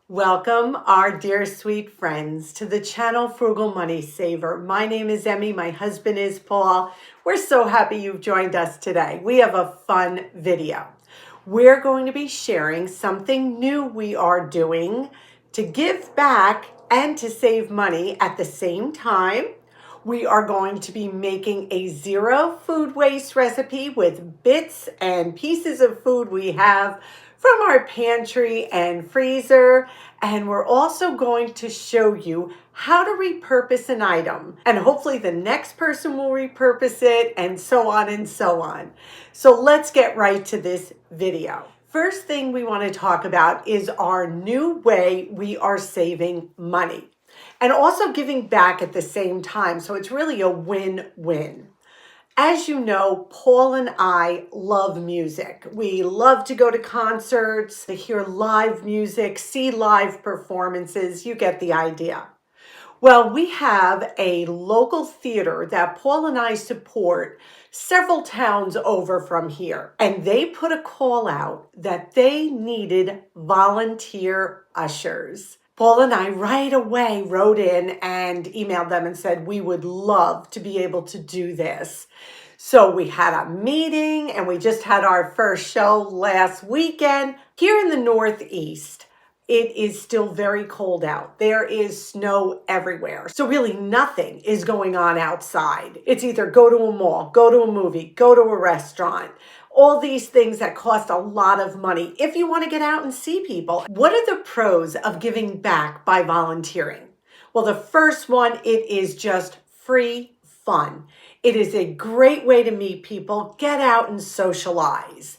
Welcome, our dear sweet friends, to the channel Frugal Money Saver. My name is Emmy. My husband is Paul. We're so happy you've joined us today. We have a fun video. We're going to be sharing something new we are doing to give back and to save money at the same time. We are going to be making a zero food waste recipe with bits and pieces of food we have from our pantry and freezer. And we're also going to show you how to repurpose an item. And hopefully the next person will repurpose it, and so on and so on. So let's get right to this video. First thing we want to talk about is our new way we are saving money and also giving back at the same time. So it's really a win-win. As you know, Paul and I love music. We love to go to concerts, to hear live music, see live performances. You get the idea. Well, we have a local theater that Paul and I support several towns over from here. And they put a call out that they needed volunteer ushers. Paul and I right away wrote in and emailed them and said, we would love to be able to do this. So we had a meeting and we just had our first show last weekend. Here in the Northeast, it is still very cold out. There is snow everywhere. So really nothing is going on outside. It's either go to a mall, go to a movie, go to a restaurant. All these things that cost a lot of money if you want to get out and see people. What are the pros of giving back by volunteering? Well, the first one, it is just free fun. It is a great way to meet people, get out and socialize.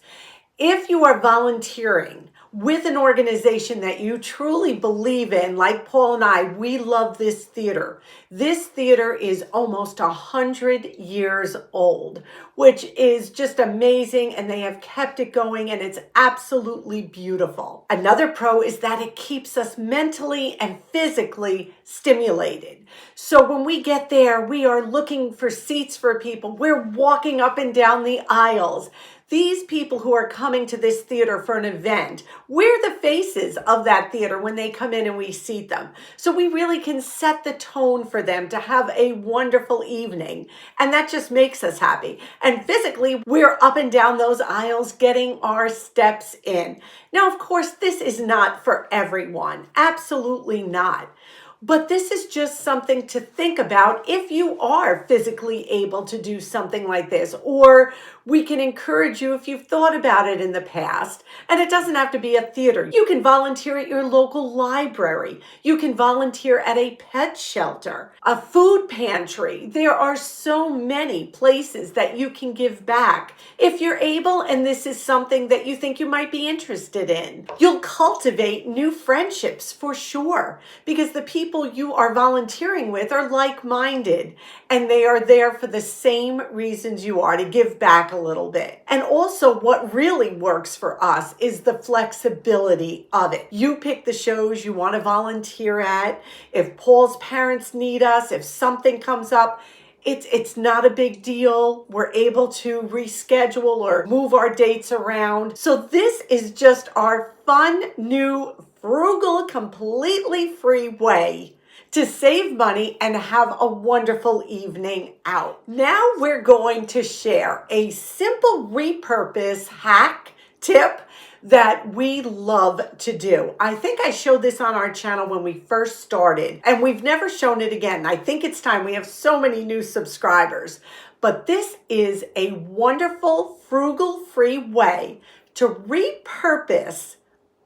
If you are volunteering with an organization that you truly believe in, like Paul and I, we love this theater. This theater is almost 100 years old, which is just amazing, and they have kept it going, and it's absolutely beautiful. Another pro is that it keeps us mentally and physically stimulated. So when we get there, we are looking for seats for people. We're walking up and down the aisles. These people who are coming to this theater for an event, we're the faces of that theater when they come in and we seat them. So we really can set the tone for them to have a wonderful evening. And that just makes us happy. And physically, we're up and down those aisles getting our steps in. Now, of course, this is not for everyone. Absolutely not. But this is just something to think about if you are physically able to do something like this, or we can encourage you if you've thought about it in the past. And it doesn't have to be a theater. You can volunteer at your local library. You can volunteer at a pet shelter, a food pantry. There are so many places that you can give back if you're able, and this is something that you think you might be interested in. You'll cultivate new friendships for sure, because the people you are volunteering with are like-minded, and they are there for the same reasons you are, to give back a little bit. And also what really works for us is the flexibility of it. You pick the shows you want to volunteer at. If Paul's parents need us, if something comes up, it's not a big deal. We're able to reschedule or move our dates around. So this is just our fun, new, frugal, completely free way to save money and have a wonderful evening out. Now we're going to share a simple repurpose hack tip that we love to do. I think I showed this on our channel when we first started, and we've never shown it again. I think it's time. We have so many new subscribers. But this is a wonderful, frugal, free way to repurpose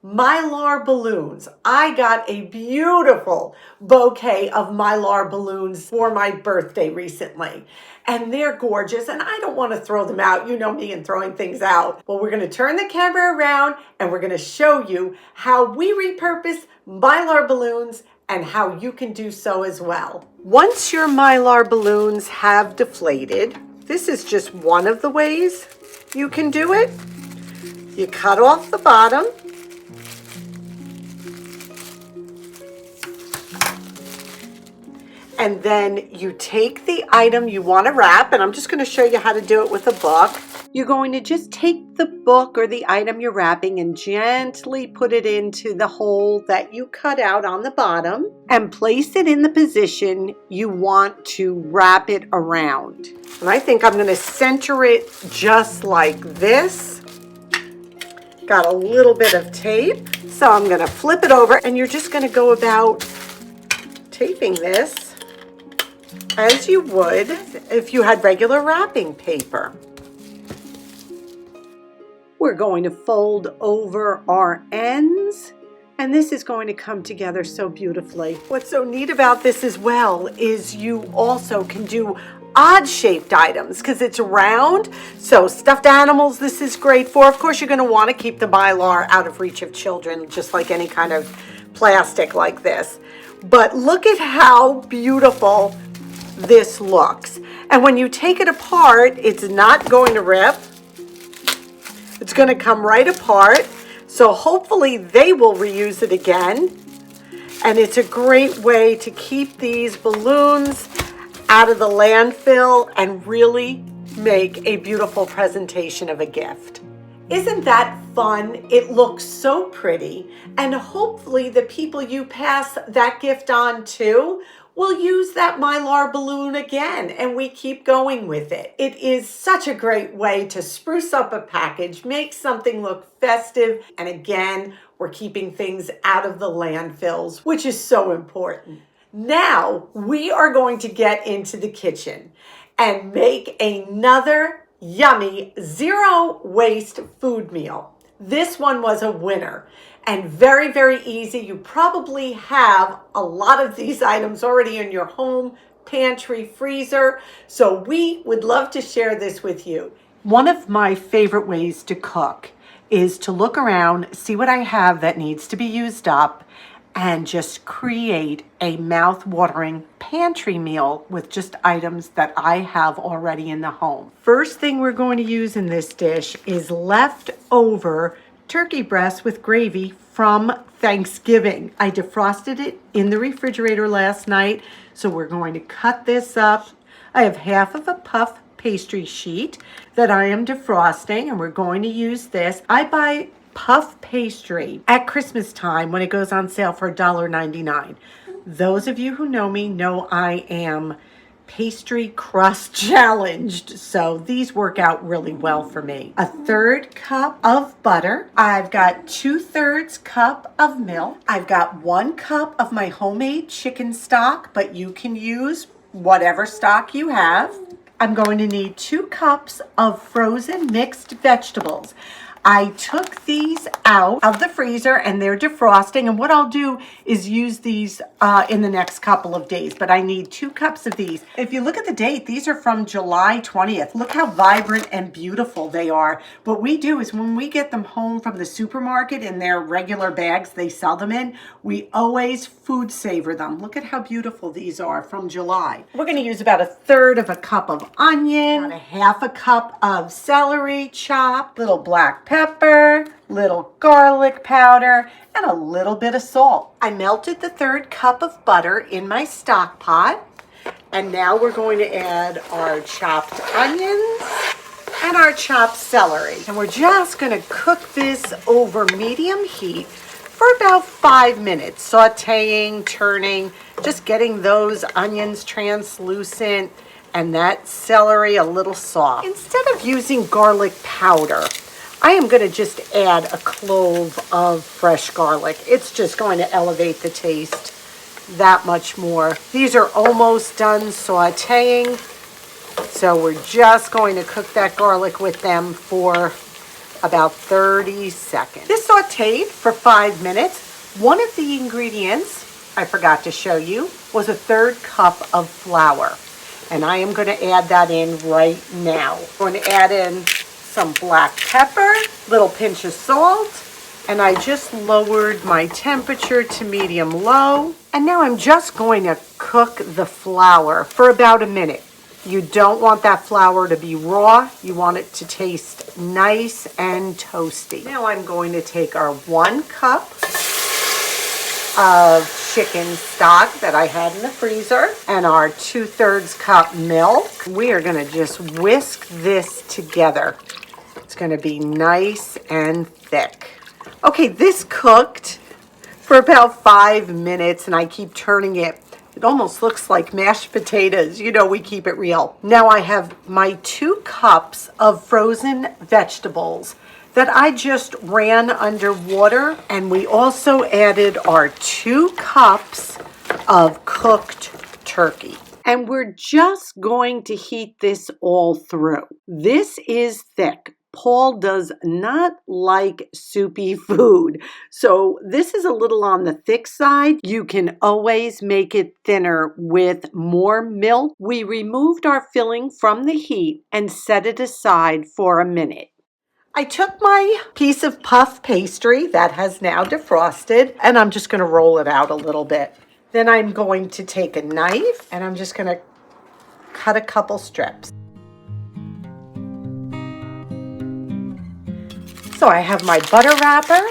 Mylar balloons. I got a beautiful bouquet of Mylar balloons for my birthday recently, and they're gorgeous, and I don't want to throw them out. You know me and throwing things out. Well, we're going to turn the camera around and we're going to show you how we repurpose Mylar balloons and how you can do so as well. Once your Mylar balloons have deflated, this is just one of the ways you can do it. You cut off the bottom. And then you take the item you want to wrap, and I'm just going to show you how to do it with a book. You're going to just take the book or the item you're wrapping and gently put it into the hole that you cut out on the bottom and place it in the position you want to wrap it around. And I think I'm going to center it just like this. Got a little bit of tape, so I'm going to flip it over, and you're just going to go about taping this as you would if you had regular wrapping paper. We're going to fold over our ends, and this is going to come together so beautifully. What's so neat about this as well is you also can do odd shaped items because it's round. So stuffed animals, this is great for. Of course, you're going to want to keep the Mylar out of reach of children, just like any kind of plastic like this. But look at how beautiful this looks. And when you take it apart, it's not going to rip. It's going to come right apart. So hopefully they will reuse it again. And it's a great way to keep these balloons out of the landfill and really make a beautiful presentation of a gift. Isn't that fun? It looks so pretty, and hopefully the people you pass that gift on to will use that Mylar balloon again, and we keep going with it. It is such a great way to spruce up a package, make something look festive, and again, we're keeping things out of the landfills, which is so important. Now we are going to get into the kitchen and make another yummy zero waste food meal. This one was a winner and very, very easy. You probably have a lot of these items already in your home, pantry, freezer. So we would love to share this with you. One of my favorite ways to cook is to look around, see what I have that needs to be used up, and just create a mouth-watering pantry meal with just items that I have already in the home. First thing we're going to use in this dish is leftover turkey breast with gravy from Thanksgiving. I defrosted it in the refrigerator last night, so we're going to cut this up. I have half of a puff pastry sheet that I am defrosting, and we're going to use this. I buy puff pastry at Christmas time when it goes on sale for $1.99. Those of you who know me know I am pastry crust challenged, so these work out really well for me. A third cup of butter. I've got 2/3 cup of milk. I've got 1 cup of my homemade chicken stock, but you can use whatever stock you have. I'm going to need 2 cups of frozen mixed vegetables. I took these out of the freezer and they're defrosting, and what I'll do is use these in the next couple of days, but I need 2 cups of these. If you look at the date, these are from July 20th. Look how vibrant and beautiful they are. What we do is when we get them home from the supermarket in their regular bags they sell them in, we always food savor them. Look at how beautiful these are from July. We're going to use about 1/3 cup of onion, about 1/2 cup of celery chopped, little black pepper, little garlic powder, and a little bit of salt. I melted the 1/3 cup of butter in my stock pot, and now we're going to add our chopped onions and our chopped celery. And we're just going to cook this over medium heat for about 5 minutes, sauteing, turning, just getting those onions translucent and that celery a little soft. Instead of using garlic powder, I am going to just add a clove of fresh garlic. It's just going to elevate the taste that much more. These are almost done sauteing, so we're just going to cook that garlic with them for about 30 seconds. This sauteed for 5 minutes. One of the ingredients I forgot to show you was 1/3 cup of flour, and I am going to add that in right now. I'm going to add in some black pepper, little pinch of salt, and I just lowered my temperature to medium-low. And now I'm just going to cook the flour for about a minute. You don't want that flour to be raw. You want it to taste nice and toasty. Now I'm going to take our 1 cup of chicken stock that I had in the freezer and our 2/3 cup milk. We are going to just whisk this together. It's going to be nice and thick. Okay, this cooked for about 5 minutes, and I keep turning it. It almost looks like mashed potatoes. You know, we keep it real. Now I have my 2 cups of frozen vegetables that I just ran under water, and we also added our 2 cups of cooked turkey. And we're just going to heat this all through. This is thick. Paul does not like soupy food, so this is a little on the thick side. You can always make it thinner with more milk. We removed our filling from the heat and set it aside for a minute. I took my piece of puff pastry that has now defrosted, and I'm just going to roll it out a little bit. Then I'm going to take a knife, and I'm just going to cut a couple strips. So I have my butter wrapper,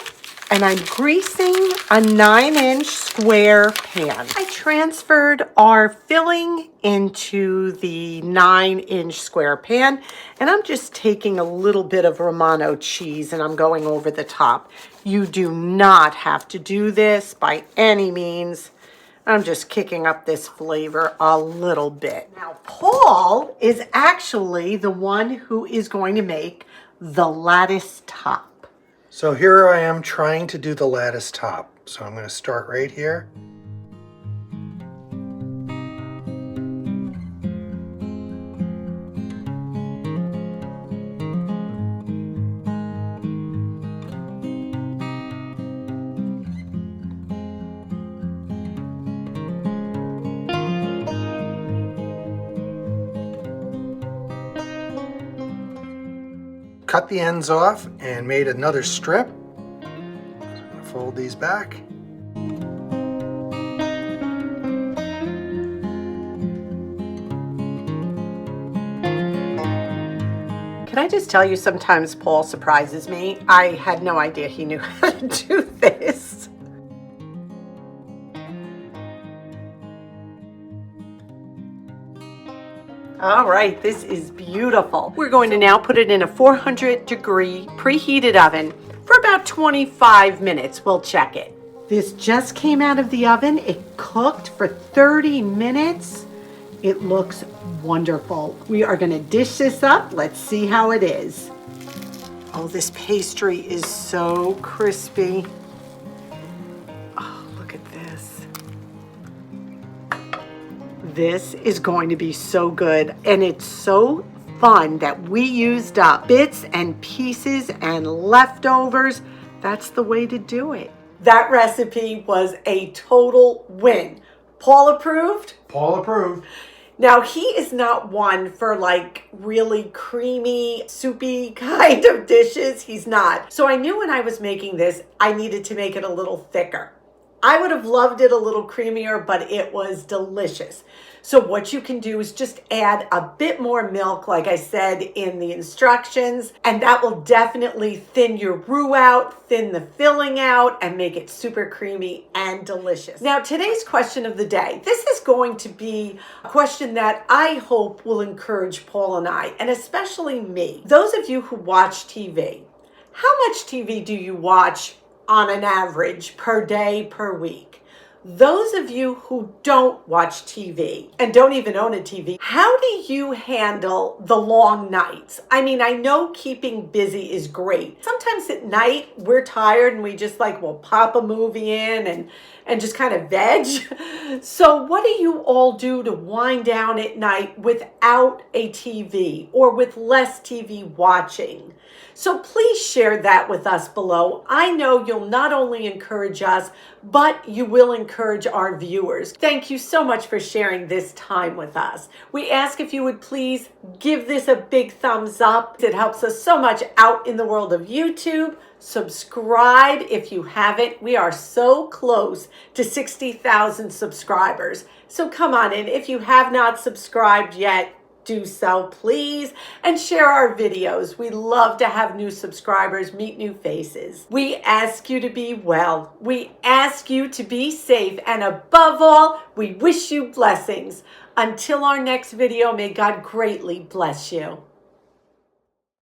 and I'm greasing a 9-inch square pan. I transferred our filling into the 9-inch square pan, and I'm just taking a little bit of Romano cheese and I'm going over the top. You do not have to do this by any means. I'm just kicking up this flavor a little bit. Now, Paul is actually the one who is going to make the lattice top. So here I am trying to do the lattice top. So I'm going to start right here. Cut the ends off and made another strip. So I'm going to fold these back. Can I just tell you, sometimes Paul surprises me. I had no idea he knew how to do this. All right, this is beautiful. We're going to now put it in a 400-degree preheated oven for about 25 minutes. We'll check it. This just came out of the oven. It cooked for 30 minutes. It looks wonderful. We are going to dish this up. Let's see how it is. Oh, this pastry is so crispy. Oh, look at this. This is going to be so good, and it's so fun that we used up bits and pieces and leftovers. That's the way to do it. That recipe was a total win. Paul approved? Paul approved. Now, he is not one for like really creamy, soupy kind of dishes. He's not. So I knew when I was making this, I needed to make it a little thicker. I would have loved it a little creamier, but it was delicious. So what you can do is just add a bit more milk, like I said in the instructions, and that will definitely thin your roux out, thin the filling out, and make it super creamy and delicious. Now, today's question of the day. This is going to be a question that I hope will encourage Paul and I, and especially me. Those of you who watch TV, how much TV do you watch on an average per day, per week? Those of you who don't watch TV and don't even own a TV, how do you handle the long nights? I mean, I know keeping busy is great. Sometimes at night we're tired and we just like, we'll pop a movie in and just kind of veg. So what do you all do to wind down at night without a TV or with less TV watching? So please share that with us below. I know you'll not only encourage us, but you will encourage our viewers. Thank you so much for sharing this time with us. We ask if you would please give this a big thumbs up. It helps us so much out in the world of YouTube. Subscribe if you haven't. We are so close to 60,000 subscribers. So come on in. If you have not subscribed yet, do so, please, and share our videos. We love to have new subscribers, meet new faces. We ask you to be well. We ask you to be safe. And above all, we wish you blessings. Until our next video, may God greatly bless you.